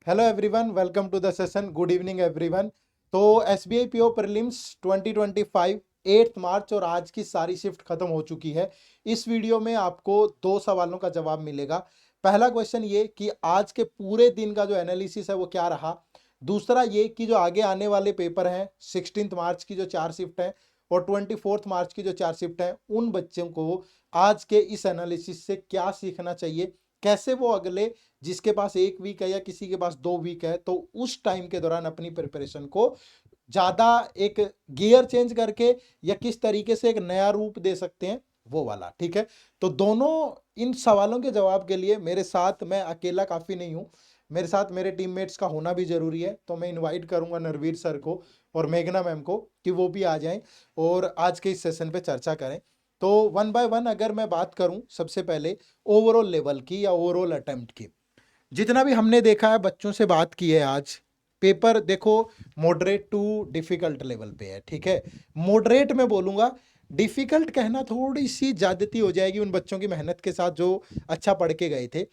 Hello everyone, welcome to the session. Good evening everyone. तो SBI PO prelims 2025 8 March और आज की सारी शिफ्ट खत्म हो चुकी है। इस वीडियो में आपको दो सवालों का जवाब मिलेगा। पहला क्वेश्चन ये कि आज के पूरे दिन का जो एनालिसिस है वो क्या रहा। दूसरा ये कि जो आगे आने वाले पेपर हैं 16 मार्च की जो 4 शिफ्ट है और 24 मार्च की जो 4 शिफ्ट है, उन बच्चों को आज के इस एनालिसिस से क्या सीखना चाहिए, कैसे वो अगले जिसके पास 1 वीक है या किसी के पास 2 वीक है तो उस टाइम के दौरान अपनी प्रिपरेशन को ज्यादा एक गियर चेंज करके या किस तरीके से एक नया रूप दे सकते हैं, वो वाला। ठीक है। तो दोनों इन सवालों के जवाब के लिए मेरे साथ, मैं अकेला काफी नहीं हूं, मेरे साथ मेरे टीममेट्स का होना भी जरूरी है। तो मैं इनवाइट करूंगा नरवीर सर को और मेघना मैम को कि वो भी आ जाएं और आज के इस सेशन पे चर्चा करें। तो वन बाय वन अगर मैं बात करूं, सबसे पहले ओवरऑल लेवल की या ओवरऑल अटेम्प्ट की, जितना भी हमने देखा है, बच्चों से बात की है आज, पेपर देखो मॉडरेट टू डिफिकल्ट लेवल पे है। ठीक है। मॉडरेट में बोलूंगा, डिफिकल्ट कहना थोड़ी सी ज्यादती हो जाएगी उन बच्चों की मेहनत के साथ जो अच्छा पढ़ के गए थे।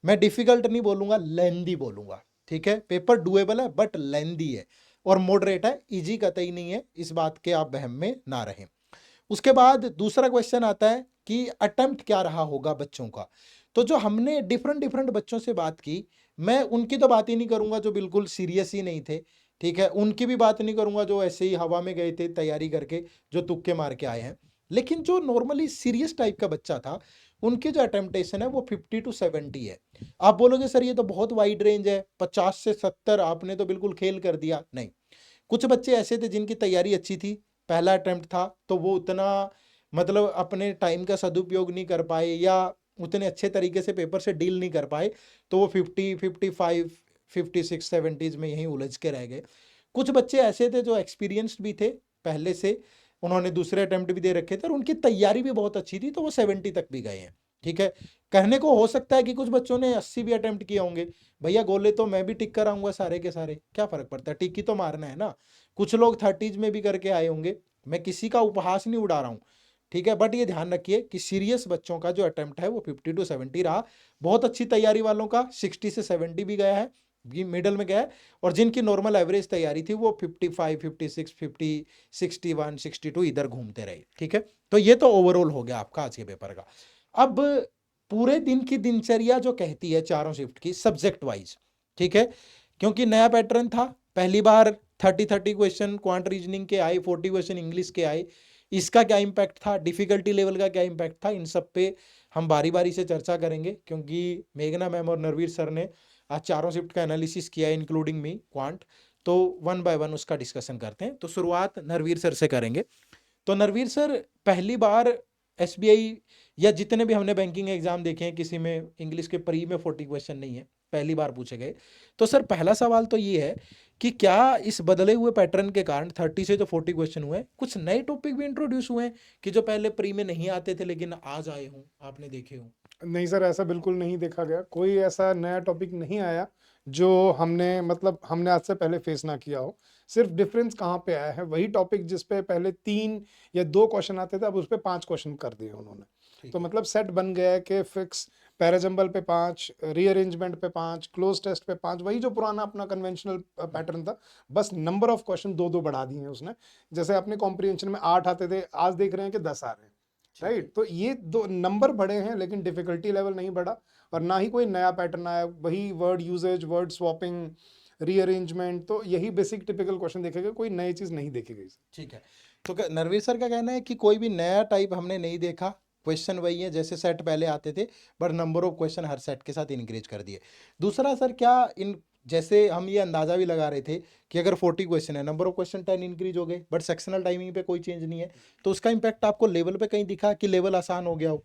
मैं डिफिकल्ट नहीं बोलूंगा, लेंदी बोलूंगा। ठीक है। पेपर डुएबल है बट लेंदी है, और मॉडरेट है, इजी कतई नहीं है, इस बात के आप बहम में ना रहें। उसके बाद दूसरा क्वेश्चन आता है कि अटेम्प्ट क्या रहा होगा बच्चों का। तो जो हमने डिफरेंट डिफरेंट बच्चों से बात की, मैं उनकी तो बात ही नहीं करूंगा जो बिल्कुल सीरियस ही नहीं थे। ठीक है। उनकी भी बात नहीं करूंगा जो ऐसे ही हवा में गए थे तैयारी करके, जो तुक्के मार के आए हैं। लेकिन जो नॉर्मली सीरियस टाइप का बच्चा था, उनकी जो अटेम्प्टेशन है वो 50 to 70 है। आप बोलोगे सर ये तो बहुत वाइड रेंज है, 50 से 70 आपने तो बिल्कुल खेल कर दिया। नहीं, कुछ बच्चे ऐसे थे जिनकी तैयारी अच्छी थी, पहला अटेम्प्ट था, तो वो उतना मतलब अपने टाइम का सदुपयोग नहीं कर पाए या उतने अच्छे तरीके से पेपर से डील नहीं कर पाए, तो वो 50, 55, 56, 70 में यहीं उलझ के रह गए। कुछ बच्चे ऐसे थे जो एक्सपीरियंस्ड भी थे पहले से, उन्होंने दूसरे अटेम्प्ट भी दे रखे थे और उनकी तैयारी भी बहुत अच्छी थी, तो वो 70 तक भी गए हैं। ठीक है। कहने को हो सकता है कि कुछ बच्चों ने 80 भी अटेम्प्ट किए होंगे। भैया गोले तो मैं भी टिक कर आऊंगा सारे के सारे, क्या फर्क पड़ता है, टिक ही तो मारना है ना। कुछ लोग 30s में भी करके आए होंगे, मैं किसी का उपहास नहीं उड़ा रहा हूँ। ठीक है। बट ये ध्यान रखिए कि सीरियस बच्चों का जो अटेम्प्ट है वो 50 to 70 रहा। बहुत अच्छी तैयारी वालों का 60 से 70 भी गया है, ये मिडल में गया है। और जिनकी नॉर्मल एवरेज तैयारी थी वो 55, 56, 50, 61, 62 इधर घूमते रहे। ठीक है। तो ये तो ओवरऑल हो गया आपका आज के पेपर का। अब पूरे दिन की दिनचर्या जो कहती है चारों शिफ्ट की सब्जेक्ट वाइज, ठीक है, क्योंकि नया पैटर्न था, पहली बार 30 क्वेश्चन क्वांट रीजनिंग के आए, 40 क्वेश्चन इंग्लिश के आए। इसका क्या इम्पैक्ट था, डिफिकल्टी लेवल का क्या इम्पैक्ट था, इन सब पे हम बारी बारी से चर्चा करेंगे, क्योंकि मेघना मैम और नरवीर सर ने आज चारों शिफ्ट का एनालिसिस किया है इंक्लूडिंग मी क्वांट। तो वन बाय वन उसका डिस्कशन करते हैं। तो शुरुआत नरवीर सर से करेंगे। तो नरवीर सर, पहली बार एसबीआई या जितने भी हमने बैंकिंग एग्जाम देखे हैं, किसी में इंग्लिश के प्री में 40 क्वेश्चन नहीं है, पहली बार पूछे गए। तो सर पहला सवाल तो ये है कि क्या इस बदले हुए पैटर्न के कारण 30 से जो 40 क्वेश्चन हुए, कुछ नए टॉपिक भी इंट्रोड्यूस हुए हैं कि जो पहले प्री में नहीं आते थे लेकिन आज आए हों, आपने देखे हों? नहीं सर, ऐसा बिल्कुल नहीं देखा गया। कोई ऐसा नया टॉपिक नहीं आया जो हमने आज से पहले फेस ना किया हो। सिर्फ डिफरेंस कहाँ पे आया है, वही टॉपिक जिस पे पहले 3 या 2 क्वेश्चन आते थे, अब उस पे 5 क्वेश्चन कर दिए उन्होंने। ठीक तो है। मतलब सेट बन गया है कि फिक्स पैराजंबल पे 5, रीअरेंजमेंट पे 5, क्लोज टेस्ट पे 5, वही जो पुराना अपना कन्वेंशनल पैटर्न था। बस नंबर ऑफ क्वेश्चन दो दो बढ़ा दिए हैं उसने। जैसे अपने कॉम्प्रिहेंशन में 8 आते थे, आज देख रहे हैं कि 10 आ रहे हैं। ठीक है। राइट। तो ये दो नंबर बढ़े हैं लेकिन डिफिकल्टी लेवल नहीं बढ़ा, और ना ही कोई नया पैटर्न आया। वही word usage, word swapping, rearrangement, तो यही बेसिक टिपिकल क्वेश्चन देखे गए, कोई नई चीज नहीं देखी गई। ठीक है। तो नरवीर सर का कहना है कि कोई भी नया टाइप हमने नहीं देखा, क्वेश्चन वही है जैसे सेट पहले आते थे, but number of question her set के साथ इंक्रीज कर दिए। दूसरा सर, क्या इन जैसे हम ये अंदाजा भी लगा रहे थे कि अगर 40 क्वेश्चन है, नंबर ऑफ क्वेश्चन 10 इंक्रीज हो गए, बट सेक्शनल टाइमिंग पे कोई चेंज नहीं है, तो उसका इंपैक्ट आपको लेवल पे कहीं दिखा कि लेवल आसान हो गया हो?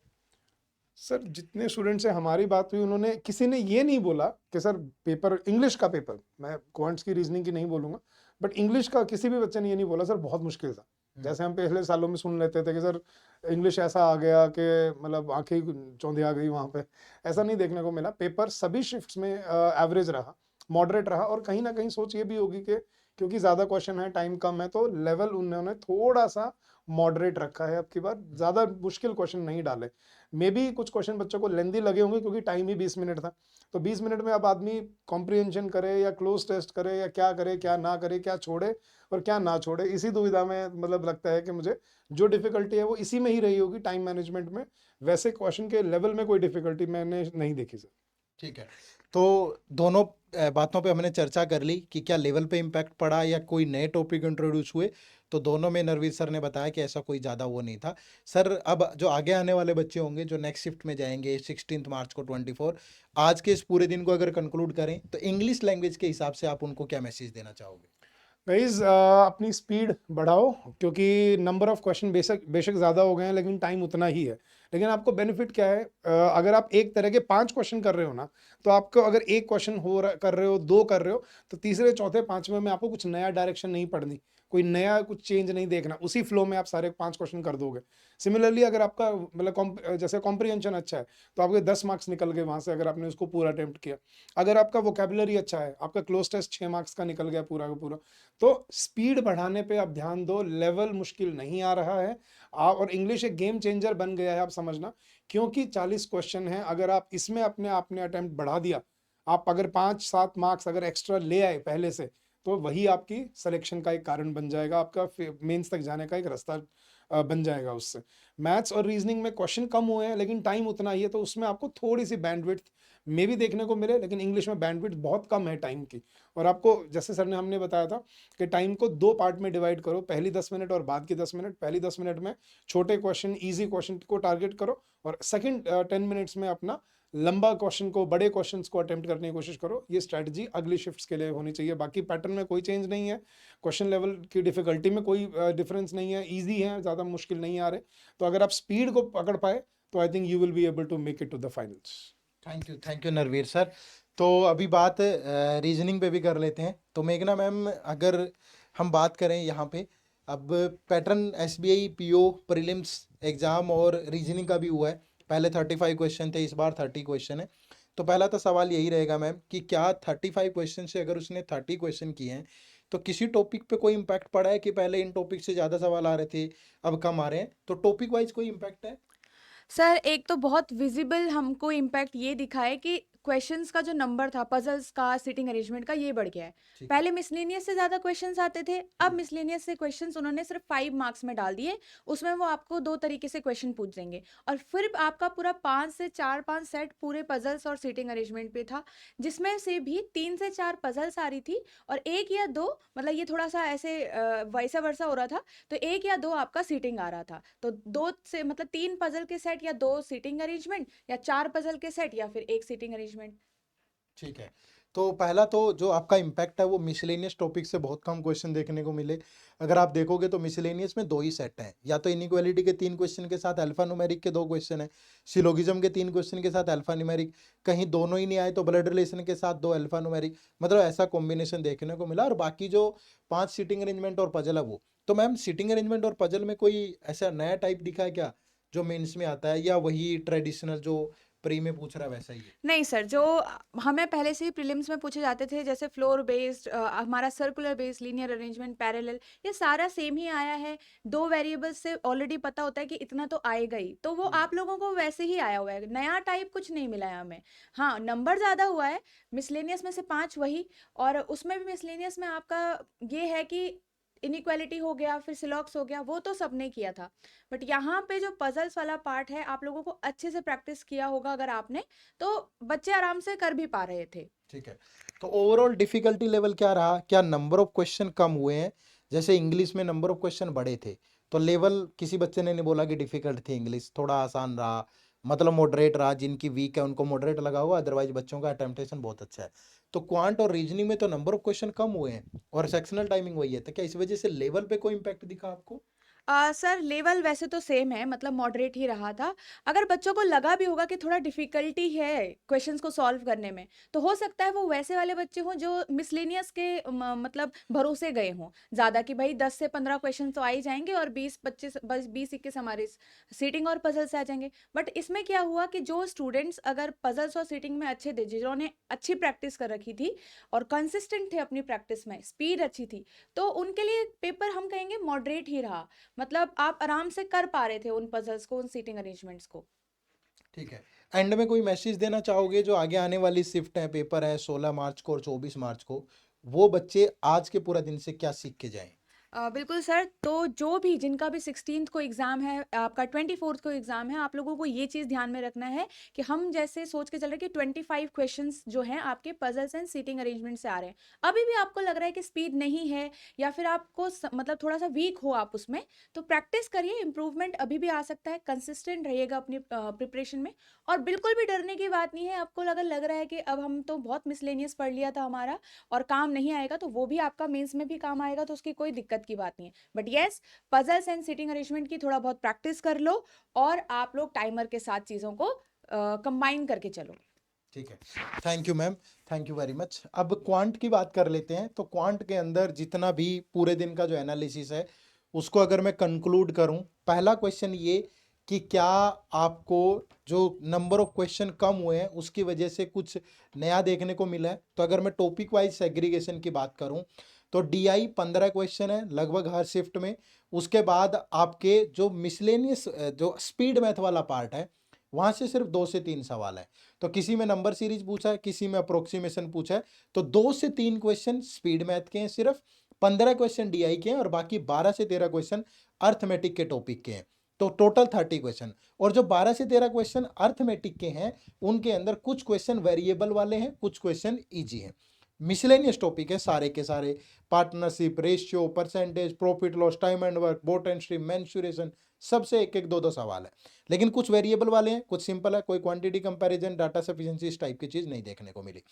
सर जितने स्टूडेंट से हमारी बात हुई, उन्होंने किसी ने ये नहीं बोला कि सर पेपर, इंग्लिश का पेपर, मैं क्वांट्स की रीजनिंग की नहीं बोलूंगा, बट इंग्लिश का किसी भी बच्चे ने ये नहीं बोला सर बहुत मुश्किल था। जैसे हम पिछले सालों में सुन लेते थे कि सर इंग्लिश ऐसा आ गया कि मतलब आंखें चौंधी आ गई वहां पे। ऐसा नहीं देखने को मिला। पेपर सभी शिफ्ट्स में एवरेज रहा, मॉडरेट रहा, और कहीं ना कहीं सोच ये भी होगी कि क्योंकि ज़्यादा क्वेश्चन है, टाइम कम है, तो लेवल उन्होंने थोड़ा सा मॉडरेट रखा है। अब की बार ज़्यादा मुश्किल क्वेश्चन नहीं डाले। मे बी कुछ क्वेश्चन बच्चों को लेंदी लगे होंगे क्योंकि टाइम ही 20 मिनट था। तो 20 मिनट में अब आदमी कॉम्प्रिहेंशन करे या क्लोज टेस्ट करे या क्या करे, क्या ना करे, क्या छोड़े और क्या ना छोड़े, इसी दुविधा में मतलब लगता है कि मुझे जो डिफिकल्टी है वो इसी में ही रही होगी, टाइम मैनेजमेंट में। वैसे क्वेश्चन के लेवल में कोई डिफिकल्टी मैंने नहीं देखी सर। ठीक है। तो दोनों बातों पे हमने चर्चा कर ली कि क्या लेवल पे इम्पैक्ट पड़ा या कोई नए टॉपिक इंट्रोड्यूस हुए। तो दोनों में नरवीर सर ने बताया कि ऐसा कोई ज़्यादा वो नहीं था। सर अब जो आगे आने वाले बच्चे होंगे जो नेक्स्ट शिफ्ट में जाएंगे 16 मार्च को 24, आज के इस पूरे दिन को अगर कंक्लूड करें तो इंग्लिश लैंग्वेज के हिसाब से आप उनको क्या मैसेज देना चाहोगे? गाइज अपनी स्पीड बढ़ाओ, क्योंकि नंबर ऑफ क्वेश्चन बेशक बेशक ज़्यादा हो गए हैं लेकिन टाइम उतना ही है। लेकिन आपको बेनिफिट क्या है, अगर आप एक तरह के 5 क्वेश्चन कर रहे हो ना, तो आपको अगर एक क्वेश्चन कर रहे हो, 2 कर रहे हो, तो तीसरे चौथे पांचवें में आपको कुछ नया डायरेक्शन नहीं पढ़नी, कोई नया कुछ चेंज नहीं देखना, उसी फ्लो में आप सारे 5 क्वेश्चन कर दोगे। सिमिलरली अगर आपका मतलब जैसे कॉम्प्रिहेंशन अच्छा है तो आपके 10 मार्क्स निकल गए वहां से, अगर आपने उसको पूरा अटेम्प्ट किया। अगर आपका वोकेबुलरी अच्छा है, आपका क्लोज टेस्ट 6 मार्क्स का निकल गया पूरा का पूरा। तो स्पीड बढ़ाने पे आप ध्यान दो, लेवल मुश्किल नहीं आ रहा है। आप और इंग्लिश एक गेम चेंजर बन गया है, आप समझना। क्योंकि 40 क्वेश्चन है, अगर आप इसमें अपने आपने अटेम्प्ट बढ़ा दिया, आप अगर 5-7 मार्क्स अगर एक्स्ट्रा ले आए पहले से, तो वही आपकी सिलेक्शन का एक कारण बन जाएगा, आपका मेंस तक जाने का एक रास्ता बन जाएगा उससे। मैथ्स और रीजनिंग में क्वेश्चन कम हुए हैं लेकिन टाइम उतना ही है, तो उसमें आपको थोड़ी सी बैंडविड्थ में भी देखने को मिले, लेकिन इंग्लिश में बैंडविड्थ बहुत कम है टाइम की। और आपको जैसे सर ने हमने बताया था कि टाइम को 2 पार्ट में डिवाइड करो, पहली 10 मिनट और बाद की 10 मिनट। पहली 10 मिनट में छोटे क्वेश्चन, इजी क्वेश्चन को टारगेट करो, और सेकंड 10 मिनट्स में अपना लंबा क्वेश्चन को, बड़े क्वेश्चंस को अटेम्प्ट करने की कोशिश करो। ये स्ट्रैटेजी अगली शिफ्ट्स के लिए होनी चाहिए। बाकी पैटर्न में कोई चेंज नहीं है, क्वेश्चन लेवल की डिफिकल्टी में कोई डिफरेंस नहीं है, ईजी है, ज़्यादा मुश्किल नहीं आ रहे। तो अगर आप स्पीड को पकड़ पाए तो I think you will be able to make it to the finals. Thank you Narveer sir. तो अभी बात रीजनिंग पे भी कर लेते हैं। तो मेघना मैम, अगर हम बात करें यहाँ पे, अब pattern SBI PO prelims exam और रीजनिंग का भी हुआ है। पहले 35 क्वेश्चन थे, इस बार 30 क्वेश्चन है। तो पहला तो सवाल यही रहेगा मैम कि क्या 35 क्वेश्चन से अगर उसने 30 क्वेश्चन किए हैं तो किसी टॉपिक पे कोई इम्पैक्ट पड़ा है कि पहले इन टॉपिक से ज़्यादा सवाल आ रहे थे अब कम आ रहे हैं, तो टॉपिक वाइज कोई इम्पैक्ट है? सर एक तो बहुत विजिबल हमको इम्पैक्ट ये दिखा है कि क्वेश्चंस का जो नंबर था, पजल्स का, सिटिंग अरेंजमेंट का, ये बढ़ गया है। ठीक है। पहले मिसलेनियस से ज़्यादा क्वेश्चंस आते थे, अब हम्म। मिसलेनियस से क्वेश्चंस उन्होंने सिर्फ 5 मार्क्स में डाल दिए। उसमें वो आपको 2 तरीके से क्वेश्चन पूछ देंगे, और फिर आपका पूरा 5 से 4-5 सेट पूरे पजल्स और सिटिंग अरेंजमेंट पे था, जिसमें से भी 3 से 4 पजल्स आ रही थी और 1 या 2, मतलब ये थोड़ा सा ऐसे वैसा वर्सा हो रहा था, तो 1 या 2 आपका सीटिंग आ रहा था। तो 2 से मतलब 3 पजल के सेट या 2 सीटिंग अरेंजमेंट, या 4 पजल के सेट या फिर 1 सीटिंग अरेंजमेंट। ठीक है। तो पहला तो जो आपका इम्पैक्ट है वो मिसलेनियस टॉपिक से बहुत कम क्वेश्चन देखने को मिले। अगर आप देखोगे तो मिसलेनियस में 2 ही सेट हैं, या तो इनइक्वालिटी के 3 क्वेश्चन के साथ अल्फा न्यूमेरिक के 2 क्वेश्चन हैं, सिलोगिज्म के 3 क्वेश्चन के साथ अल्फा न्यूमेरिक, कहीं दोनों ही नहीं आए तो ब्लड रिलेशन के साथ 2 अल्फा न्यूमेरिक, मतलब ऐसा कॉम्बिनेशन देखने को मिला। और बाकी जो 5 सीटिंग अरेंजमेंट और पजल है वो, तो मैम सीटिंग अरेंजमेंट और पजल में कोई ऐसा नया टाइप दिखा है क्या जो मेंस में आता है, या वही ट्रेडिशनल जो प्री में पूछ रहा है वैसा ही है? नहीं सर, जो हमें पहले से ही प्रीलिम्स में पूछे जाते थे, जैसे फ्लोर बेस्ड, हमारा circular based, linear arrangement, parallel, ये सारा सेम ही आया है। 2 वेरिएबल्स से ऑलरेडी पता होता है कि इतना तो आएगा ही, तो वो आप लोगों को वैसे ही आया हुआ है, नया टाइप कुछ नहीं मिला है हमें। हाँ, नंबर ज़्यादा हुआ है, मिसलेनियस में से 5 वही, और उसमें भी मिसलेनियस में आपका ये है कि इनइक्वालिटी हो गया, फिर सिलॉक्स हो गया, वो तो सबने किया था। बट यहाँ पे जो पजल्स वाला पार्ट है, आप लोगों को अच्छे से प्रैक्टिस किया होगा अगर आपने, तो बच्चे आराम से कर भी पा रहे थे। ठीक है। तो ओवरऑल डिफिकल्टी लेवल क्या रहा? क्या नंबर ऑफ क्वेश्चन कम हुए हैं? जैसे इंग्लिश में नंबर ऑफ क्वेश्चन बढ़े थे, तो लेवल किसी बच्चे ने नहीं बोला कि डिफिकल्ट थी इंग्लिश, थोड़ा आसान रहा, मतलब मॉडरेट रहा। जिनकी वीक है उनको मॉडरेट लगा हुआ, अदरवाइज बच्चों का अटेम्प्टेशन बहुत अच्छा है। तो क्वांट और रीजनिंग में तो नंबर ऑफ क्वेश्चन कम हुए हैं और सेक्शनल टाइमिंग वही है, तो क्या इस वजह से लेवल पे कोई इम्पैक्ट दिखा आपको? सर लेवल वैसे तो सेम है, मतलब मॉडरेट ही रहा था। अगर बच्चों को लगा भी होगा कि थोड़ा डिफ़िकल्टी है क्वेश्चंस को सॉल्व करने में, तो हो सकता है वो वैसे वाले बच्चे हों जो मिसलेनियस के मतलब भरोसे गए हों ज़्यादा, कि भाई 10 से 15 क्वेश्चन तो आ ही जाएँगे और 20-25 बस 20-21 हमारे सीटिंग और पज़ल से आ जाएँगे। बट इसमें क्या हुआ कि जो स्टूडेंट्स अगर पज़ल्स और सीटिंग में अच्छे थे, जिन्होंने अच्छी प्रैक्टिस कर रखी थी और कंसिस्टेंट थे अपनी प्रैक्टिस में, स्पीड अच्छी थी, तो उनके लिए पेपर हम कहेंगे मॉडरेट ही रहा। मतलब आप आराम से कर पा रहे थे उन पजल्स को, उन सीटिंग अरेंजमेंट्स को। ठीक है। एंड में कोई मैसेज देना चाहोगे जो आगे आने वाली शिफ्ट है, पेपर है 16 मार्च को और 24 मार्च को, वो बच्चे आज के पूरा दिन से क्या सीख के जाएं? बिल्कुल सर, तो जो भी जिनका भी 16th को एग्ज़ाम है, आपका 24th को एग्ज़ाम है, आप लोगों को ये चीज़ ध्यान में रखना है कि हम जैसे सोच के चल रहे हैं कि 25 क्वेश्चंस जो हैं आपके पजल्स एंड सीटिंग अरेंजमेंट से आ रहे हैं। अभी भी आपको लग रहा है कि स्पीड नहीं है या फिर आपको मतलब थोड़ा सा वीक हो आप उसमें, तो प्रैक्टिस करिए, इम्प्रूवमेंट अभी भी आ सकता है, कंसिस्टेंट रहिएगा अपनी प्रिपरेशन में। और बिल्कुल भी डरने की बात नहीं है। आपको अगर लग रहा है कि अब हम तो बहुत मिसलेनियस पढ़ लिया था हमारा और काम नहीं आएगा, तो वो भी आपका मेंस में भी काम आएगा, तो उसकी कोई दिक्कत की बात नहीं है। But yes, puzzles and sitting arrangement की थोड़ा बहुत प्रैक्टिस कर लो और आप लोग टाइमर के साथ चीज़ों को कंबाइन करके चलो। ठीक है। Thank you ma'am, thank you very much. अब क्वांट की बात कर लेते हैं। तो क्वांट के अंदर जितना भी पूरे दिन का जो एनालिसिस है उसको अगर मैं कंक्लूड करूं, पहला क्वेश्चन ये कि क्या आपको जो नंबर ऑफ क्वेश्चन कम हुए हैं उसकी वजह से कुछ नया देखने को मिला है? तो अगर मैं टॉपिक वाइज सेग्रीगेशन की बात करूं तो DI 15 क्वेश्चन है लगभग हर शिफ्ट में। उसके बाद आपके जो मिसलेनियस जो स्पीड मैथ वाला पार्ट है वहां से सिर्फ 2 से 3 सवाल है। तो किसी में नंबर सीरीज पूछा है, किसी में अप्रोक्सीमेशन पूछा है। तो 2 से 3 क्वेश्चन स्पीड मैथ के हैं, सिर्फ 15 क्वेश्चन DI के हैं और बाकी 12 से 13 क्वेश्चन अर्थमेटिक के टॉपिक के हैं। तो टोटल 30 क्वेश्चन। और जो 12 से 13 क्वेश्चन अर्थमेटिक के हैं उनके अंदर कुछ क्वेश्चन वेरिएबल वाले हैं, कुछ क्वेश्चन इजी हैं। मिसलेनियस टॉपिक है सारे के सारे, partnership, ratio, percentage, profit loss, time and work, boat and stream, mensuration, सबसे एक एक दो दो सवाल है। लेकिन कुछ वेरिएबल वाले हैं, कुछ सिंपल है, कोई क्वांटिटी कंपैरिजन, डाटा सफिशिएंसी इस टाइप की चीज नहीं देखने को मिली।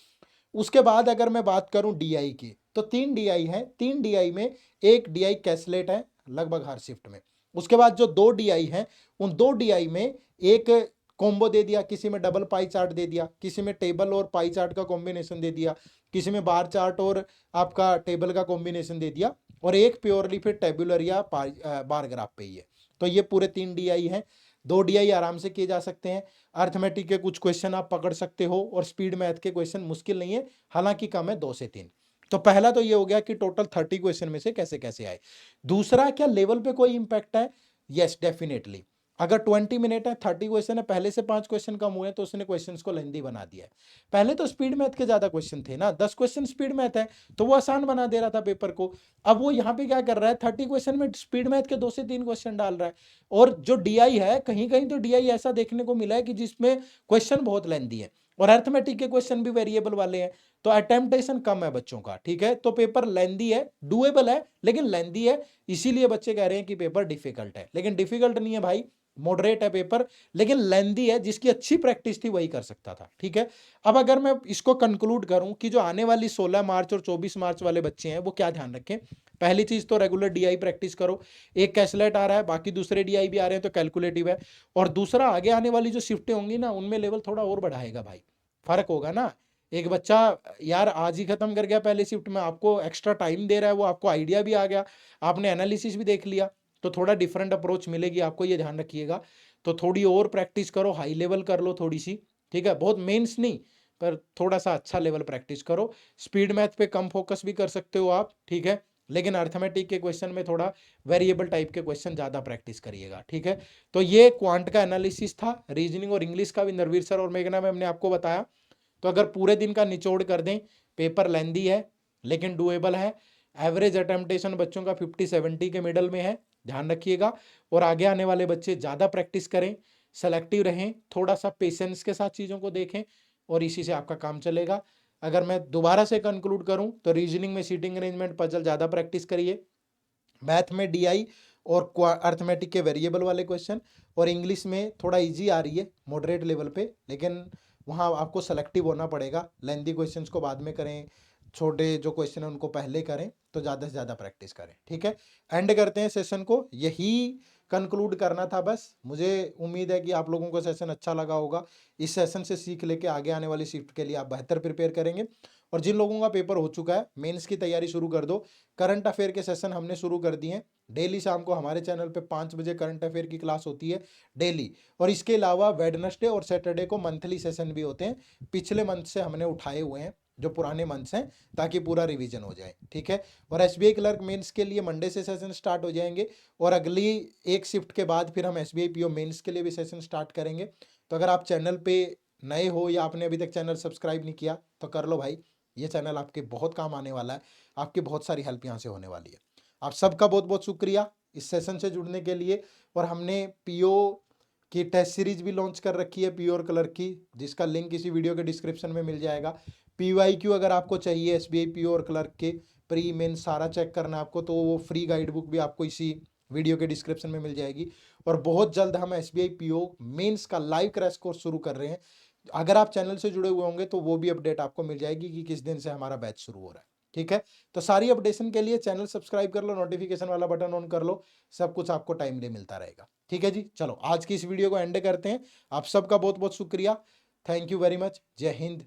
उसके बाद अगर मैं बात करूं DI की, तो 3 DI है। 3 DI में एक DI कैसलेट है लगभग हर शिफ्ट में। उसके बाद जो 2 DI हैं उन 2 DI में एक कॉम्बो दे दिया, किसी में डबल पाई चार्ट दे दिया, किसी में टेबल और पाई चार्ट का कॉम्बिनेशन दे दिया, किसी में बार चार्ट और आपका टेबल का कॉम्बिनेशन दे दिया, और एक प्योरली फिर टेबुलर या बार ग्राफ पे ही है। तो ये पूरे 3 DI हैं। 2 DI आराम से किए जा सकते हैं। अर्थमेटिक के कुछ क्वेश्चन आप पकड़ सकते हो और स्पीड मैथ के क्वेश्चन मुश्किल नहीं है, हालांकि कम है 2 से 3। तो पहला तो ये हो गया कि टोटल 30 क्वेश्चन में से कैसे कैसे आए। दूसरा, क्या लेवल पे कोई इंपैक्ट है? Yes, definitely. अगर 20 मिनट है, 30 क्वेश्चन है, पहले से 5 क्वेश्चन कम हुए तो उसने क्वेश्चंस को लेंदी बना दिया है। पहले तो स्पीड मैथ के ज्यादा क्वेश्चन थे ना, 10 क्वेश्चन स्पीड मैथ है तो वो आसान बना दे रहा था पेपर को। अब वो यहाँ पे क्या कर रहा है, 30 क्वेश्चन में स्पीड मैथ के 2 से 3 क्वेश्चन डाल रहा है। और जो DI है, कहीं कहीं तो DI ऐसा देखने को मिला है कि जिसमें क्वेश्चन बहुत लेंदी है और अर्थमेटिक के क्वेश्चन भी वेरिएबल वाले हैं, तो अटेम्पटेशन कम है बच्चों का। ठीक है, तो पेपर लेंदी है, डुएबल है लेकिन लेंदी है, इसीलिए बच्चे कह रहे हैं कि पेपर डिफिकल्ट है। लेकिन डिफिकल्ट नहीं है भाई, मॉडरेट है पेपर, लेकिन लेंदी है। जिसकी अच्छी प्रैक्टिस थी वही कर सकता था। ठीक है, अब अगर मैं इसको कंक्लूड करूं कि जो आने वाली 16 मार्च और 24 मार्च वाले बच्चे हैं वो क्या ध्यान रखें। पहली चीज तो रेगुलर DI प्रैक्टिस करो। एक कैलकुलेट आ रहा है, बाकी दूसरे DI भी आ रहे हैं तो कैलकुलेटिव है। और दूसरा, आगे आने वाली जो शिफ्टें होंगी ना उनमें लेवल थोड़ा और बढ़ाएगा भाई, फर्क होगा ना। एक बच्चा यार आज ही खत्म कर गया पहले शिफ्ट में, आपको एक्स्ट्रा टाइम दे रहा है, वो आपको आइडिया भी आ गया, आपने एनालिसिस भी देख लिया, तो थोड़ा डिफरेंट अप्रोच मिलेगी आपको, ये ध्यान रखिएगा। तो थोड़ी और प्रैक्टिस करो, हाई लेवल कर लो थोड़ी सी। ठीक है, बहुत मेंस नहीं पर थोड़ा सा अच्छा लेवल प्रैक्टिस करो। स्पीड मैथ पे कम फोकस भी कर सकते हो आप। ठीक है, लेकिन अर्थमेटिक के क्वेश्चन में थोड़ा वेरिएबल टाइप के क्वेश्चन ज्यादा प्रैक्टिस करिएगा। ठीक है, तो ये क्वांट का एनालिसिस था। रीजनिंग और इंग्लिश का भी नरवीर सर और मेघना मैम ने आपको बताया। तो अगर पूरे दिन का निचोड़ कर दें, पेपर लेंदी है लेकिन डुएबल है। एवरेज अटेम्पटेशन बच्चों का 50-70 के मिडल में है, ध्यान रखिएगा। और आगे आने वाले बच्चे ज़्यादा प्रैक्टिस करें, सेलेक्टिव रहें, थोड़ा सा पेशेंस के साथ चीज़ों को देखें और इसी से आपका काम चलेगा। अगर मैं दोबारा से कंक्लूड करूं तो रीजनिंग में सीटिंग अरेंजमेंट, पजल ज़्यादा प्रैक्टिस करिए, मैथ में DI और अर्थमेटिक के वेरिएबल वाले क्वेश्चन, और इंग्लिश में थोड़ा इजी आ रही है मॉडरेट लेवल पे, लेकिन वहाँ आपको सेलेक्टिव होना पड़ेगा। लेंदी क्वेश्चंस को बाद में करें, छोटे जो क्वेश्चन है उनको पहले करें, तो ज़्यादा से ज़्यादा प्रैक्टिस करें। ठीक है, एंड करते हैं सेशन को, यही कंक्लूड करना था बस। मुझे उम्मीद है कि आप लोगों को सेशन अच्छा लगा होगा। इस सेशन से सीख लेके आगे आने वाली शिफ्ट के लिए आप बेहतर प्रिपेयर करेंगे। और जिन लोगों का पेपर हो चुका है, मेंस की तैयारी शुरू कर दो। करंट अफेयर के सेशन हमने शुरू कर दिए हैं। डेली शाम को हमारे चैनल पे 5 बजे करंट अफेयर की क्लास होती है डेली। और इसके अलावा वेडनेसडे और सैटरडे को मंथली सेशन भी होते हैं। पिछले मंथ से हमने उठाए हुए हैं, जो पुराने मंथ्स हैं, ताकि पूरा रिवीजन हो जाए। ठीक है, और एसबीआई क्लर्क मेंस के लिए मंडे से सेशन स्टार्ट हो जाएंगे, और अगली एक शिफ्ट के बाद फिर हम एसबीआई पीओ मेंस के लिए भी सेशन स्टार्ट करेंगे। तो अगर आप चैनल पे नए हो या आपने अभी तक चैनल सब्सक्राइब नहीं किया तो कर लो भाई, ये चैनल आपके बहुत काम आने वाला है, आपकी बहुत सारी हेल्प यहाँ से होने वाली है। आप सबका बहुत बहुत शुक्रिया इस सेशन से जुड़ने के लिए। और हमने पीओ की टेस्ट सीरीज भी लॉन्च कर रखी है, पीओ और क्लर्क की, जिसका लिंक इसी वीडियो के डिस्क्रिप्शन में मिल जाएगा। पीवाईक्यू अगर आपको चाहिए एसबीआई पीओ और क्लर्क के प्री मेन सारा चेक करना आपको, तो वो फ्री गाइड बुक भी आपको इसी वीडियो के डिस्क्रिप्शन में मिल जाएगी। और बहुत जल्द हम एसबीआई पीओ मेंस का लाइव क्रैश कोर्स शुरू कर रहे हैं। अगर आप चैनल से जुड़े हुए होंगे तो वो भी अपडेट आपको मिल जाएगी कि किस दिन से हमारा बैच शुरू हो रहा है। ठीक है, तो सारी अपडेशन के लिए चैनल सब्सक्राइब कर लो, नोटिफिकेशन वाला बटन ऑन कर लो, सब कुछ आपको टाइमली मिलता रहेगा। ठीक है जी, चलो आज की इस वीडियो को एंड करते हैं। आप सबका बहुत बहुत शुक्रिया, थैंक यू वेरी मच। जय हिंद,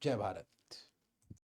जय भारत।